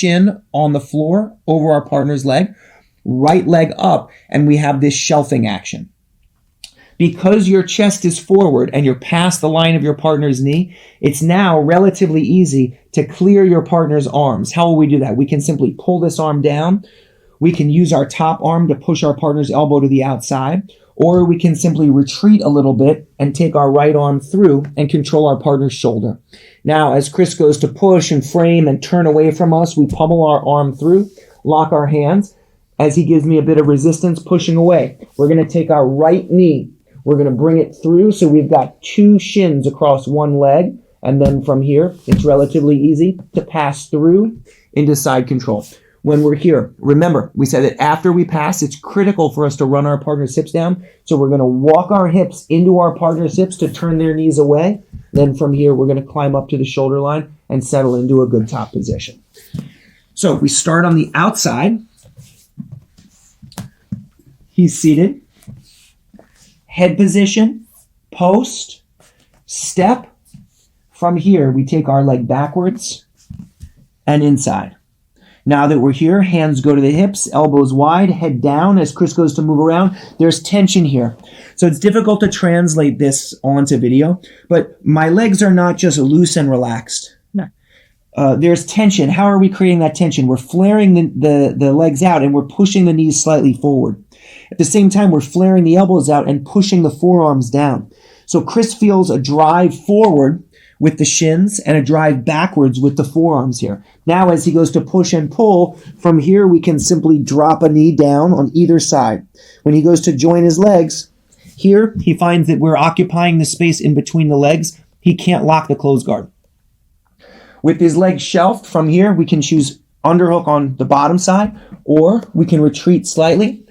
shin on the floor over our partner's leg, right leg up, and we have this shelving action. Because your chest is forward and you're past the line of your partner's knee, it's now relatively easy to clear your partner's arms. How will we do that? We can simply pull this arm down. We can use our top arm to push our partner's elbow to the outside, or we can simply retreat a little bit and take our right arm through and control our partner's shoulder. Now, as Chris goes to push and frame and turn away from us, we pummel our arm through, lock our hands. As he gives me a bit of resistance, pushing away, we're going to take our right knee. We're going to bring it through so we've got two shins across one leg. And then from here, it's relatively easy to pass through into side control. When we're here, remember, we said that after we pass, it's critical for us to run our partner's hips down. So we're going to walk our hips into our partner's hips to turn their knees away. Then from here, we're going to climb up to the shoulder line and settle into a good top position. So we start on the outside. He's seated. Head position, post, step. From here, we take our leg backwards and inside. Now that we're here, hands go to the hips, elbows wide, head down. As Chris goes to move around, there's tension here. So it's difficult to translate this onto video, but my legs are not just loose and relaxed. No. There's tension. How are we creating that tension? We're flaring the legs out and we're pushing the knees slightly forward. At the same time, we're flaring the elbows out and pushing the forearms down. So Chris feels a drive forward with the shins and a drive backwards with the forearms here. Now, as he goes to push and pull, from here we can simply drop a knee down on either side. When he goes to join his legs, here he finds that we're occupying the space in between the legs. He can't lock the close guard. With his legs shelved, from here we can choose underhook on the bottom side, or we can retreat slightly,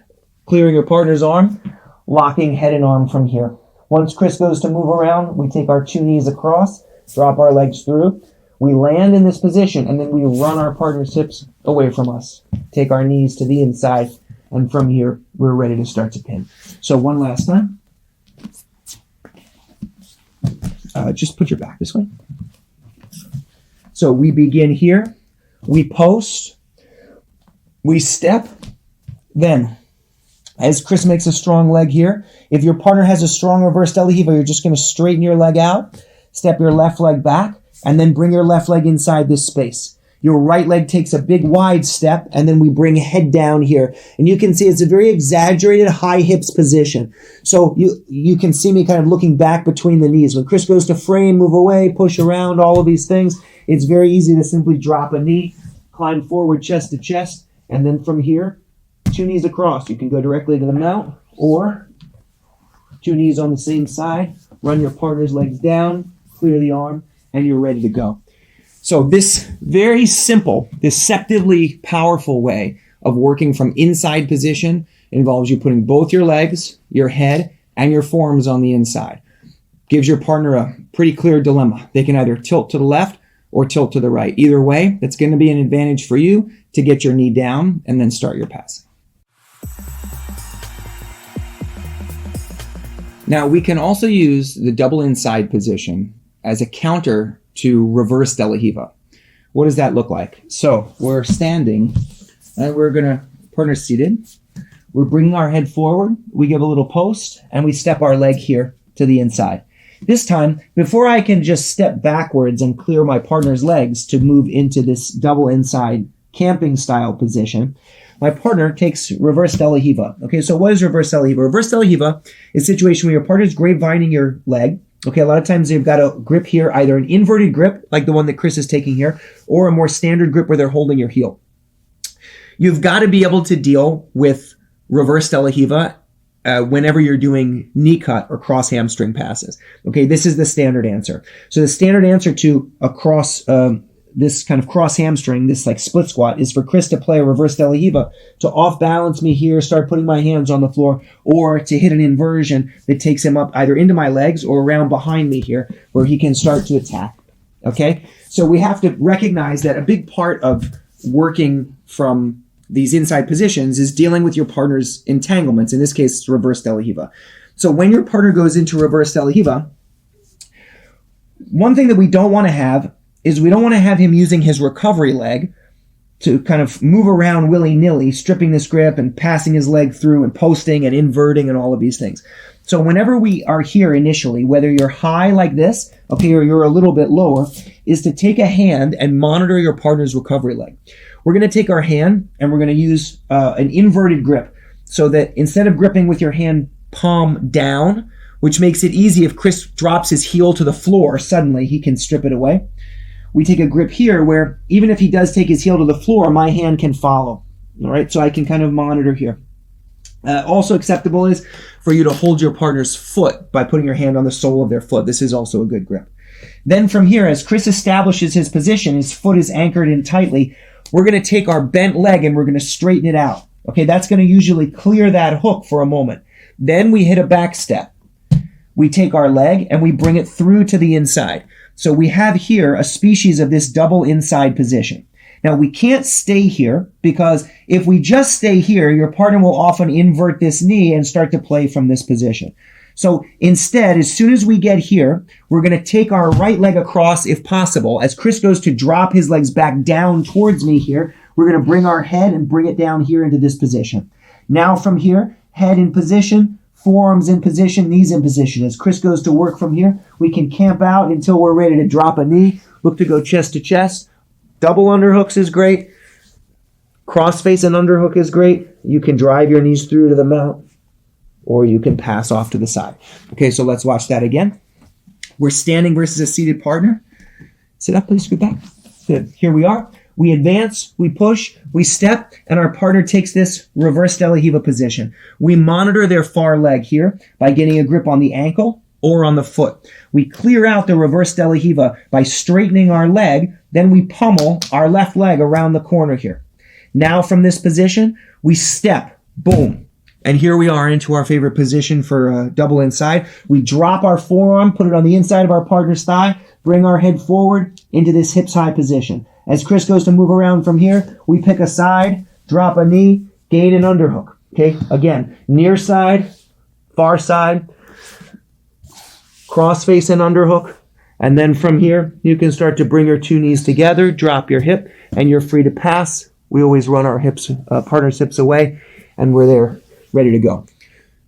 clearing your partner's arm, locking head and arm from here. Once Chris goes to move around, we take our two knees across, drop our legs through. We land in this position, and then we run our partner's hips away from us. Take our knees to the inside, and from here, we're ready to start to pin. So one last time. Just put your back this way. So we begin here. We post. We step. Then, as Chris makes a strong leg here, if your partner has a strong reverse De La Riva, you're just going to straighten your leg out, step your left leg back, and then bring your left leg inside this space. Your right leg takes a big wide step, and then we bring head down here. And you can see it's a very exaggerated high hips position. So you can see me kind of looking back between the knees. When Chris goes to frame, move away, push around, all of these things, it's very easy to simply drop a knee, climb forward chest to chest, and then from here, two knees across. You can go directly to the mount, or two knees on the same side, run your partner's legs down, clear the arm, and you're ready to go. So this very simple, deceptively powerful way of working from inside position involves you putting both your legs, your head, and your forearms on the inside. Gives your partner a pretty clear dilemma. They can either tilt to the left or tilt to the right. Either way, it's going to be an advantage for you to get your knee down and then start your pass. Now, we can also use the double inside position as a counter to reverse De La Riva. What does that look like? So we're standing and we're going to, partner seated. We're bringing our head forward. We give a little post and we step our leg here to the inside. This time, before I can just step backwards and clear my partner's legs to move into this double inside camping style position, my partner takes reverse De La Riva. Okay, so what is reverse De La Riva? Reverse De La Riva is a situation where your partner's grapevining your leg. Okay, a lot of times they've got a grip here, either an inverted grip, like the one that Chris is taking here, or a more standard grip where they're holding your heel. You've got to be able to deal with reverse De La Riva whenever you're doing knee cut or cross hamstring passes. Okay, this is the standard answer. So the standard answer to a cross, this kind of cross hamstring, this like split squat, is for Chris to play a reverse De La Riva, to off balance me here, start putting my hands on the floor, or to hit an inversion that takes him up either into my legs or around behind me here, where he can start to attack. Okay, so we have to recognize that a big part of working from these inside positions is dealing with your partner's entanglements. In this case, it's reverse De La Riva. So when your partner goes into reverse De La Riva, one thing that we don't want to have is we don't want to have him using his recovery leg to kind of move around willy-nilly, stripping this grip and passing his leg through and posting and inverting and all of these things. So whenever we are here initially, whether you're high like this, okay, or you're a little bit lower, is to take a hand and monitor your partner's recovery leg. We're going to take our hand and we're going to use an inverted grip so that instead of gripping with your hand palm down, which makes it easy if Chris drops his heel to the floor, suddenly he can strip it away. We take a grip here where even if he does take his heel to the floor, my hand can follow. All right, so I can kind of monitor here. Also acceptable is for you to hold your partner's foot by putting your hand on the sole of their foot. This is also a good grip. Then from here, as Chris establishes his position, his foot is anchored in tightly, we're going to take our bent leg and we're going to straighten it out. Okay, that's going to usually clear that hook for a moment. Then we hit a back step. We take our leg and we bring it through to the inside. So we have here a species of this double inside position. Now we can't stay here because if we just stay here, your partner will often invert this knee and start to play from this position. So instead, as soon as we get here, we're going to take our right leg across if possible. As Chris goes to drop his legs back down towards me here, we're going to bring our head and bring it down here into this position. Now from here, head in position, forearms in position, knees in position. As Chris goes to work from here, we can camp out until we're ready to drop a knee. Look to go chest to chest. Double underhooks is great. Crossface and underhook is great. You can drive your knees through to the mount, or you can pass off to the side. Okay, so let's watch that again. We're standing versus a seated partner. Sit up, please, scoot back. Good. Here we are. We advance, we push, we step, and our partner takes this reverse De La Riva position. We monitor their far leg here by getting a grip on the ankle or on the foot. We clear out the reverse De La Riva by straightening our leg, then we pummel our left leg around the corner here. Now from this position, we step, boom. And here we are into our favorite position for double inside. We drop our forearm, put it on the inside of our partner's thigh, bring our head forward into this hips high position. As Chris goes to move around from here, we pick a side, drop a knee, gain an underhook. Okay, again, near side, far side, cross face and underhook. And then from here, you can start to bring your two knees together, drop your hip, and you're free to pass. We always run our hips, partner's hips away, and we're there, ready to go.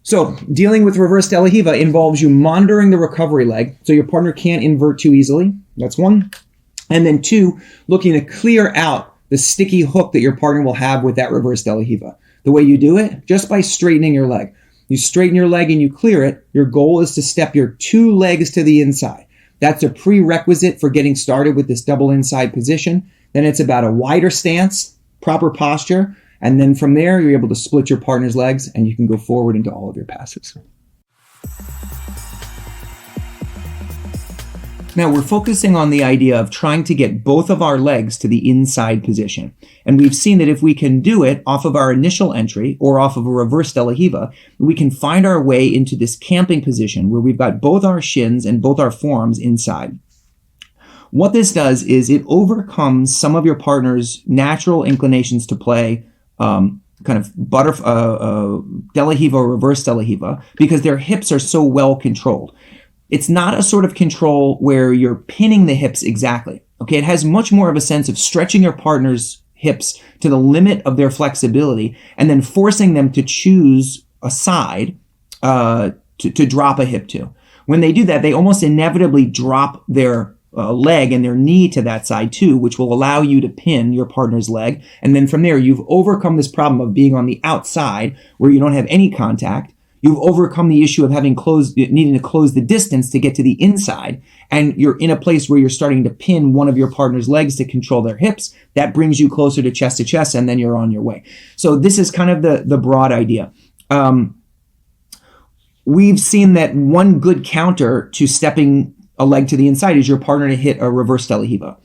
So dealing with reverse De La Riva involves you monitoring the recovery leg so your partner can't invert too easily. That's one. And then two, looking to clear out the sticky hook that your partner will have with that reverse De La Riva. The way you do it, just by straightening your leg. You straighten your leg and you clear it. Your goal is to step your two legs to the inside. That's a prerequisite for getting started with this double inside position. Then it's about a wider stance, proper posture, and then from there, you're able to split your partner's legs and you can go forward into all of your passes. Now we're focusing on the idea of trying to get both of our legs to the inside position. And we've seen that if we can do it off of our initial entry or off of a reverse De La Riva, we can find our way into this camping position where we've got both our shins and both our forearms inside. What this does is it overcomes some of your partner's natural inclinations to play kind of De La Riva or reverse De La Riva because their hips are so well controlled. It's not a sort of control where you're pinning the hips exactly. Okay, it has much more of a sense of stretching your partner's hips to the limit of their flexibility and then forcing them to choose a side to drop a hip to. When they do that, they almost inevitably drop their leg and their knee to that side too, which will allow you to pin your partner's leg. And then from there, you've overcome this problem of being on the outside where you don't have any contact. You've overcome the issue of needing to close the distance to get to the inside, and you're in a place where you're starting to pin one of your partner's legs to control their hips. That brings you closer to chest, and then you're on your way. So this is kind of the broad idea. We've seen that one good counter to stepping a leg to the inside is your partner to hit a reverse De La Riva.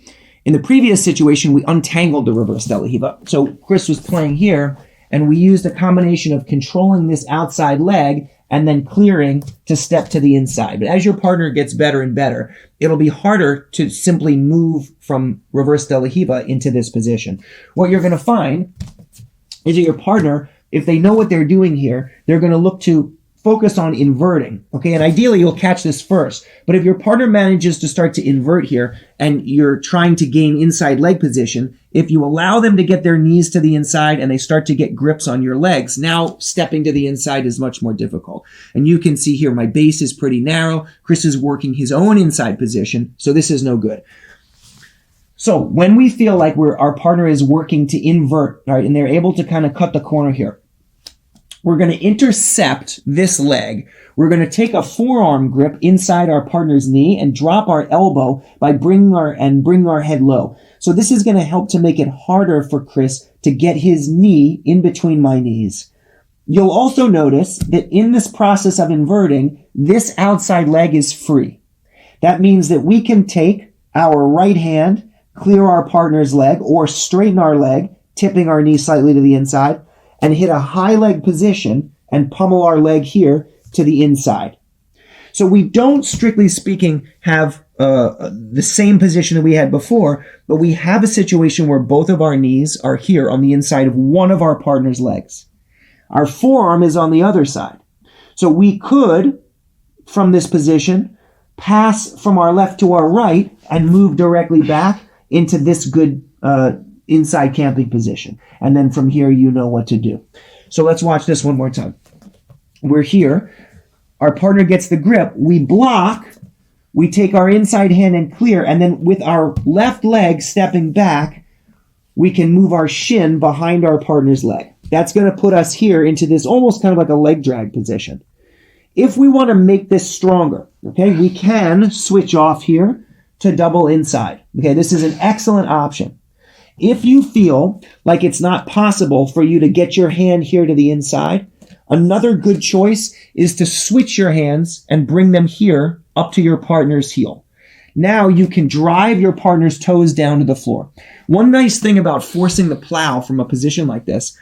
In the previous situation, we untangled the reverse De La Riva. So Chris was playing here, and we used a combination of controlling this outside leg and then clearing to step to the inside. But as your partner gets better and better, it'll be harder to simply move from reverse De La Riva into this position. What you're going to find is that your partner, if they know what they're doing here, they're going to look to focus on inverting, okay? And ideally, you'll catch this first. But if your partner manages to start to invert here and you're trying to gain inside leg position, if you allow them to get their knees to the inside and they start to get grips on your legs, now stepping to the inside is much more difficult. And you can see here, my base is pretty narrow. Chris is working his own inside position, so this is no good. So when we feel like our partner is working to invert, right, and they're able to kind of cut the corner here, we're going to intercept this leg. We're going to take a forearm grip inside our partner's knee and drop our elbow by bringing our head low. So this is going to help to make it harder for Chris to get his knee in between my knees. You'll also notice that in this process of inverting, this outside leg is free. That means that we can take our right hand, clear our partner's leg, or straighten our leg, tipping our knee slightly to the inside, and hit a high leg position and pummel our leg here to the inside. So we don't, strictly speaking, have the same position that we had before, but we have a situation where both of our knees are here on the inside of one of our partner's legs. Our forearm is on the other side. So we could, from this position, pass from our left to our right and move directly back into this good inside camping position. And then from here, you know what to do. So let's watch this one more time. We're here. Our partner gets the grip. We block. We take our inside hand and clear. And then with our left leg stepping back, we can move our shin behind our partner's leg. That's going to put us here into this almost kind of like a leg drag position. If we want to make this stronger, okay, we can switch off here to double inside. Okay, this is an excellent option. If you feel like it's not possible for you to get your hand here to the inside, another good choice is to switch your hands and bring them here up to your partner's heel. Now you can drive your partner's toes down to the floor. One nice thing about forcing the plow from a position like this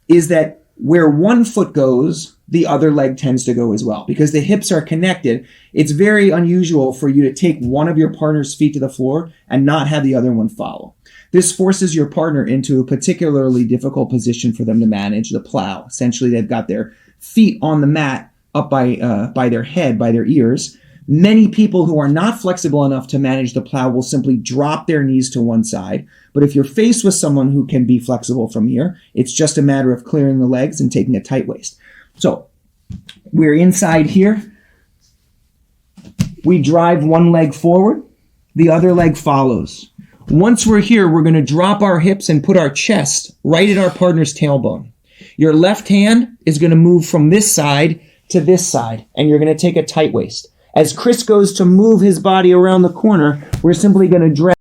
is that where one foot goes, the other leg tends to go as well. Because the hips are connected, it's very unusual for you to take one of your partner's feet to the floor and not have the other one follow. This forces your partner into a particularly difficult position for them to manage the plow. Essentially, they've got their feet on the mat up by their head, by their ears. Many people who are not flexible enough to manage the plow will simply drop their knees to one side. But if you're faced with someone who can be flexible from here, it's just a matter of clearing the legs and taking a tight waist. So we're inside here. We drive one leg forward. The other leg follows. Once we're here, we're going to drop our hips and put our chest right at our partner's tailbone. Your left hand is going to move from this side to this side, and you're going to take a tight waist. As Chris goes to move his body around the corner, we're simply going to drag